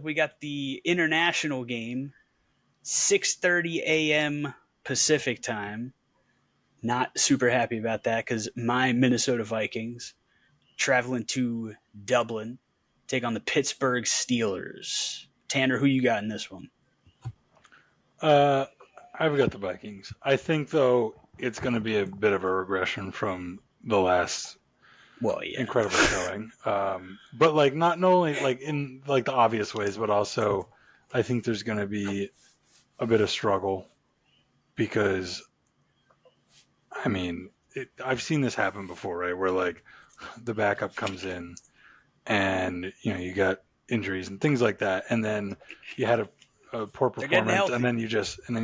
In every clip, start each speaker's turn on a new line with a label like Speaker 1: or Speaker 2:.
Speaker 1: we got the international game, 6:30 a.m. Pacific time. Not super happy about that because my Minnesota Vikings traveling to Dublin, take on the Pittsburgh Steelers. Tanner, who you got in this one?
Speaker 2: I've got the Vikings. I think, though, it's going to be a bit of a regression from the last incredible showing. But like not only like in like the obvious ways, but also I think there's going to be a bit of struggle because, I mean, I've seen this happen before, right? Where like the backup comes in and, you know, you got injuries and things like that. And then you had a poor performance and then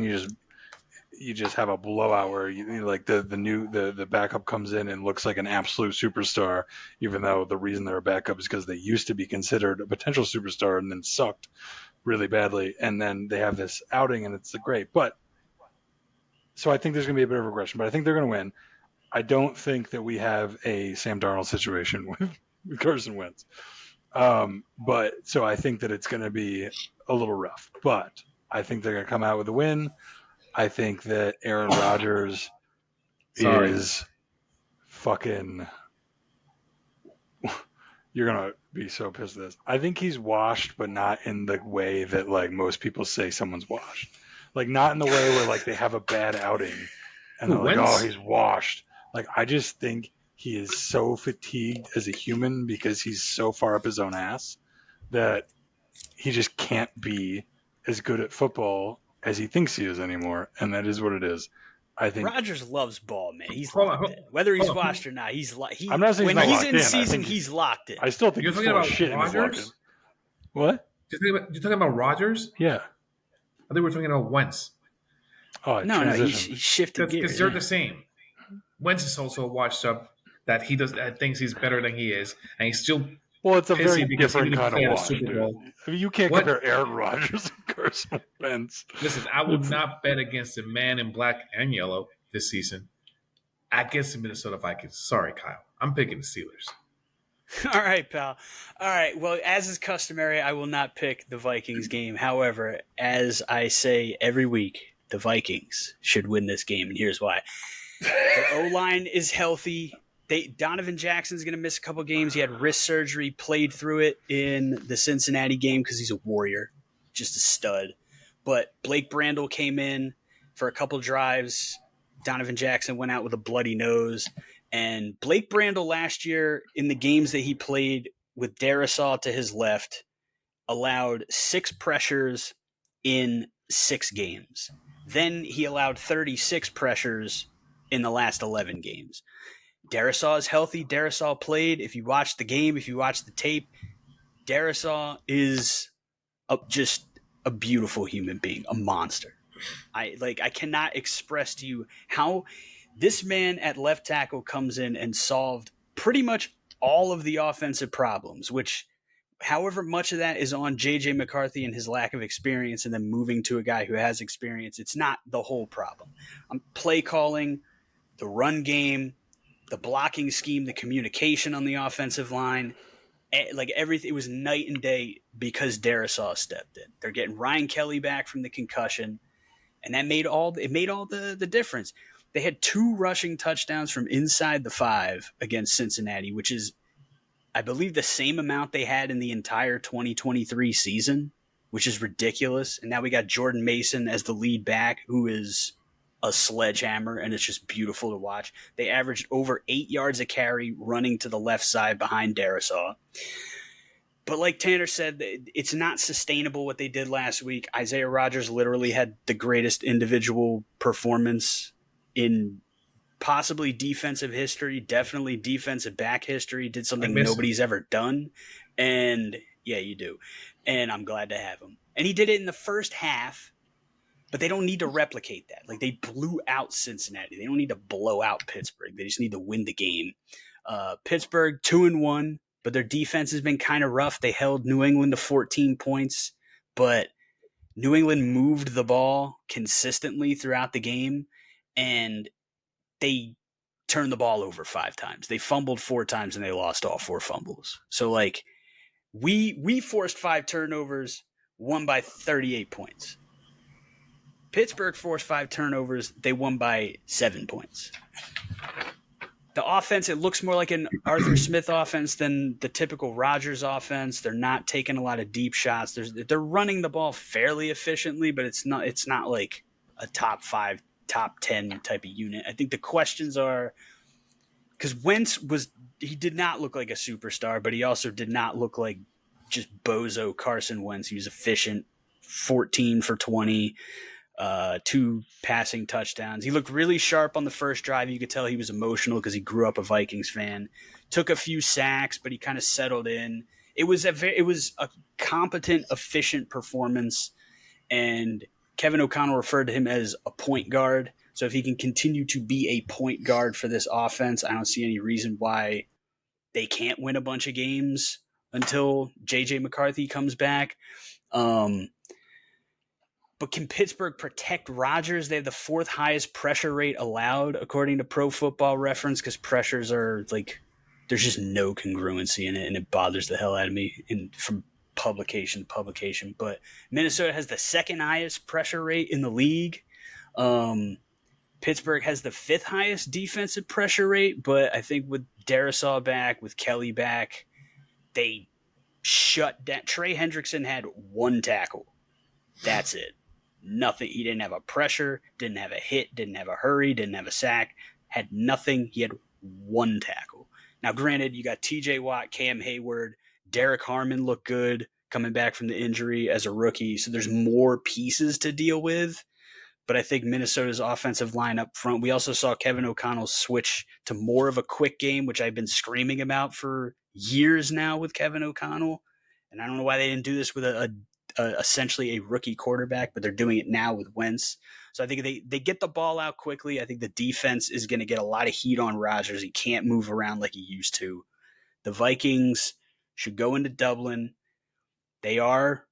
Speaker 2: you just have a blowout where you like the backup comes in and looks like an absolute superstar, even though the reason they're a backup is because they used to be considered a potential superstar and then sucked really badly. And then they have this outing and it's great. But so I think there's going to be a bit of regression, but I think they're going to win. I don't think that we have a Sam Darnold situation with Carson Wentz. But so I think that it's going to be a little rough, but I think they're going to come out with a win. I think that Aaron Rodgers is fucking. You're going to be so pissed at this. I think he's washed, but not in the way that like most people say someone's washed. Like not in the way where like they have a bad outing and they're like, oh, he's washed. Like I just think he is so fatigued as a human because he's so far up his own ass that he just can't be as good at football as he thinks he is anymore, and that is what it is. I think
Speaker 1: Rodgers loves ball, man. He's locked in. Whether he's washed or not,
Speaker 2: I'm not saying
Speaker 1: when he's in season, he's locked in.
Speaker 2: I still think
Speaker 3: you're talking about
Speaker 2: shit
Speaker 3: Rodgers.
Speaker 2: What?
Speaker 3: You're talking about Rodgers?
Speaker 2: Yeah.
Speaker 3: I think we're talking about Wentz.
Speaker 2: Oh,
Speaker 1: no, he shifted gears
Speaker 3: because they're the same. Wentz is also washed up that he thinks he's better than he is, and he's still.
Speaker 2: Well, it's a very different kind of wash, dude. I mean, you can't compare Aaron Rodgers and Carson Wentz.
Speaker 3: Listen, I would not bet against the man in black and yellow this season against the Minnesota Vikings. Sorry, Kyle. I'm picking the Steelers.
Speaker 1: All right, pal. All right. Well, as is customary, I will not pick the Vikings game. However, as I say every week, the Vikings should win this game, and here's why. The O-line is healthy. Donovan Jackson's going to miss a couple games. He had wrist surgery, played through it in the Cincinnati game because he's a warrior, just a stud. But Blake Brandel came in for a couple drives. Donovan Jackson went out with a bloody nose. And Blake Brandel last year in the games that he played with Darrisaw to his left allowed 6 pressures in 6 games. Then he allowed 36 pressures in the last 11 games. Darrisaw is healthy. Darrisaw played. If you watch the game, if you watch the tape, Darrisaw is just a beautiful human being, a monster. I cannot express to you how this man at left tackle comes in and solved pretty much all of the offensive problems, which however much of that is on J.J. McCarthy and his lack of experience and then moving to a guy who has experience, it's not the whole problem. Play calling, the run game, the blocking scheme, the communication on the offensive line, like everything, it was night and day because Darrisaw stepped in. They're getting Ryan Kelly back from the concussion, and that made all the difference. They had 2 rushing touchdowns from inside the 5 against Cincinnati, which is, I believe, the same amount they had in the entire 2023 season, which is ridiculous. And now we got Jordan Mason as the lead back, who is a sledgehammer, and it's just beautiful to watch. They averaged over 8 yards a carry running to the left side behind Darrisaw. But like Tanner said, it's not sustainable what they did last week. Isaiah Rodgers literally had the greatest individual performance in possibly defensive history, definitely defensive back history, did something nobody's ever done. And yeah, you do. And I'm glad to have him. And he did it in the first half. But they don't need to replicate that. Like, they blew out Cincinnati. They don't need to blow out Pittsburgh. They just need to win the game. Pittsburgh 2-1, but their defense has been kind of rough. They held New England to 14 points, but New England moved the ball consistently throughout the game, and they turned the ball over 5 times. They fumbled 4 times, and they lost all 4 fumbles. So, like, we forced 5 turnovers. won by 38 points. Pittsburgh forced 5 turnovers. They won by 7 points. The offense, it looks more like an Arthur Smith offense than the typical Rodgers offense. They're not taking a lot of deep shots. They're running the ball fairly efficiently, but it's not like a top 5, top 10 type of unit. I think the questions are because Wentz he did not look like a superstar, but he also did not look like just bozo Carson Wentz. He was efficient, 14 for 20. 2 passing touchdowns. He looked really sharp on the first drive. You could tell he was emotional because he grew up a Vikings fan. Took a few sacks, but he kind of settled in. It was a competent, efficient performance, and Kevin O'Connell referred to him as a point guard. So if he can continue to be a point guard for this offense, I don't see any reason why they can't win a bunch of games until J.J. McCarthy comes back. But can Pittsburgh protect Rodgers? They have the 4th highest pressure rate allowed, according to Pro Football Reference, because pressures are like there's just no congruency in it, and it bothers the hell out of me from publication to publication. But Minnesota has the 2nd highest pressure rate in the league. Pittsburgh has the 5th highest defensive pressure rate, but I think with Darrisaw back, with Kelly back, they shut down. Trey Hendrickson had 1 tackle. That's it. Nothing. He didn't have a pressure, didn't have a hit, didn't have a hurry, didn't have a sack, had nothing. He had 1 tackle. Now, granted, you got TJ Watt, Cam Hayward, Derek Harmon looked good coming back from the injury as a rookie. So there's more pieces to deal with. But I think Minnesota's offensive line up front, we also saw Kevin O'Connell switch to more of a quick game, which I've been screaming about for years now with Kevin O'Connell. And I don't know why they didn't do this with essentially a rookie quarterback, but they're doing it now with Wentz. So I think they get the ball out quickly. I think the defense is going to get a lot of heat on Rodgers. He can't move around like he used to. The Vikings should go into Dublin. They are,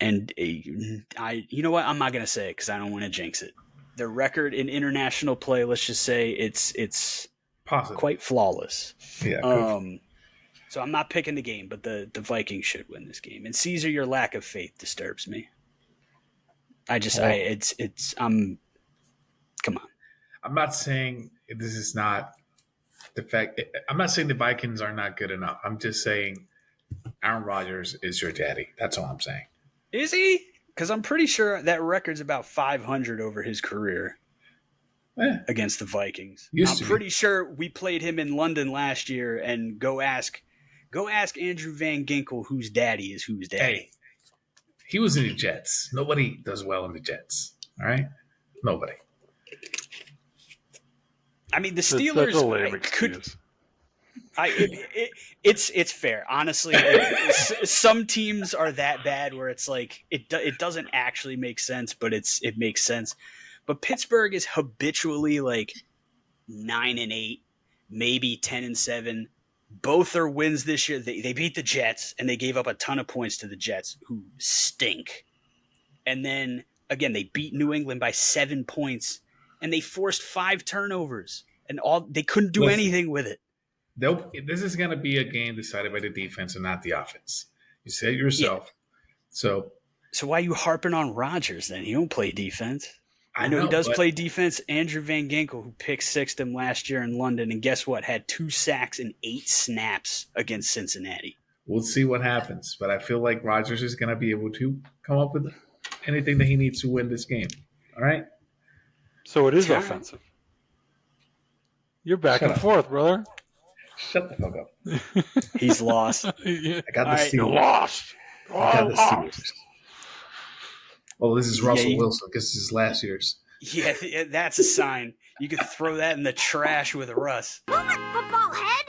Speaker 1: and you know what? I'm not going to say it because I don't want to jinx it. Their record in international play, let's just say it's
Speaker 3: positive,
Speaker 1: quite flawless.
Speaker 3: Yeah.
Speaker 1: So I'm not picking the game, but the Vikings should win this game. And Caesar, your lack of faith disturbs me. Come on.
Speaker 3: I'm not saying this is not the fact. I'm not saying the Vikings are not good enough. I'm just saying Aaron Rodgers is your daddy. That's all I'm saying.
Speaker 1: Is he? Because I'm pretty sure that record's about 500 over his career against the Vikings. I'm pretty sure we played him in London last year, and go ask Andrew Van Ginkel whose daddy is whose daddy.
Speaker 3: Hey, he was in the Jets. Nobody does well in the Jets. All right? Nobody.
Speaker 1: I mean, the Steelers it's fair. Honestly, some teams are that bad where it's like it doesn't actually make sense, but it makes sense. But Pittsburgh is habitually like 9-8, maybe 10-7. Both are wins this year. They beat the Jets, and they gave up a ton of points to the Jets, who stink. And then, again, they beat New England by 7 points, and they forced 5 turnovers. And they couldn't do anything with it.
Speaker 3: This is going to be a game decided by the defense and not the offense. You said it yourself. Yeah.
Speaker 1: So why are you harping on Rodgers then? He don't play defense. I know he does play defense. Andrew Van Ginkel, who picked 6th him last year in London, and guess what? Had 2 sacks and 8 snaps against Cincinnati.
Speaker 3: We'll see what happens, but I feel like Rodgers is going to be able to come up with anything that he needs to win this game. All right?
Speaker 2: So it is offensive. You're back and forth, brother.
Speaker 3: Shut the fuck up.
Speaker 1: He's lost.
Speaker 3: I got the Steelers.
Speaker 2: You're lost.
Speaker 3: I got the Steelers. Well, this is Russell Wilson because this is last year's.
Speaker 1: Yeah, that's a sign. You could throw that in the trash with Russ.
Speaker 4: Move it, football head!